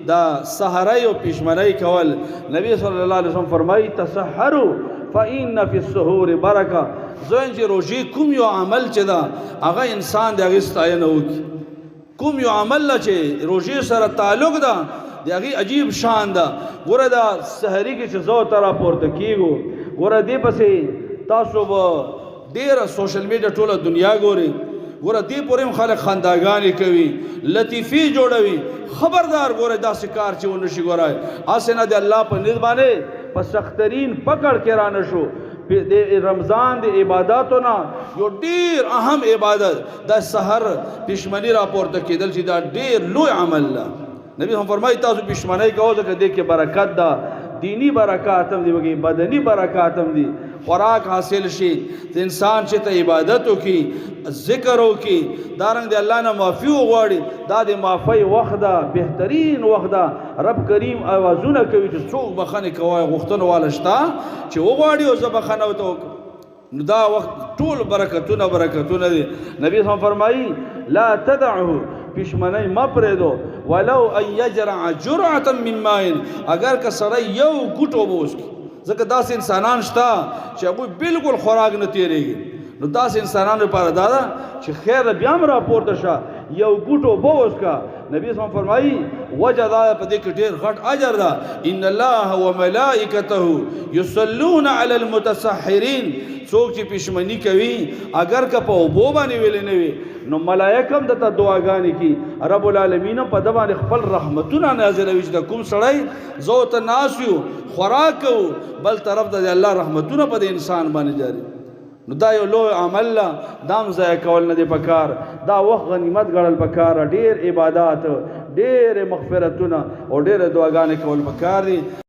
دا سحری او پیشمنی کول نبی صلی الله علیه وسلم فرمایي تسحروا فإن في السحور برکه ځین چې روژې کوم یو عمل چې دا هغه انسان د هغې ستاینه وکړي کوم یو عمل چې روژې سره تعلق ده د هغې عجیب شان ده ګوره دا سحري کې چې زه ته راپورته کېږو ګوره دې پسې تاسو به ډېره سوشل میډیا ټوله دنیا ګورئ ګوره دې پورې هم خلک خنداګانې کوي لطیفې جوړوي خبردار ګوره داسې کار چې ونه شي ګوره هسې نه د الله په نیت باندې په سخترین پکړ کې رانه شو د رمضان د عباداتو نه یو ډېر اهم عبادت د سحر پښمني راپورته کېدل چې دا ډېر لوی عمل ده نبی هم فرمایي تاسو پښمنۍ کوئ ځکه دې کې برکت ده دینی برکات هم دي وګي بدني برکات هم دي خوراک حاصل شي انسان چې ته عبادت وکي ذکر وکي دارنګ د الله نه معافي وغواړي دا د معافي وخت ده بهترین وخت ده رب کریم اوازونه کوي چې څوک بخښنې کوي غوښتنه والا شته چې وغواړي او زه بخښنه ورته وکړم نو دا وخت ټول برکتونه دي نبی هم فرمایي لا تدعه پښمنۍ مه پرېږدو ولو ان یجرع جرعة من ماء اگر که سړی یو ګوټ اوبه وڅښي ځکه داسې انسانان شته چې هغوی بالکل خوراک نه تېرېږي نو داسې انسانانو لپاره دا ده چې خیر بیا هم راپورته شه یو ګوټ اوبه وڅښه نبي صلی الله فرمایي وجه دا په دې کې ډېر غټ اجر ده ان الله وملائکته یصلون علی المتسحرین څوک چې پښمني کوي اگر که په اوبو باندې ویلې نه وي نو ملائکه هم درته دعاګانې کوي رب العالمین په ده باندې خپل رحمتونه نازلوي چې د کوم سړی زه ورته ناست یو خوراک کوو بل طرف ته د الله رحمتونه په دې انسان باندې جاري نو دا یو لوی عمل ده دا هم ضایع کول نه دی پکار دا وخت غنیمت ګڼل پکار ډېر عبادات ډېرې مغفرتونه او ډېرې دعاګانې کول پکار دي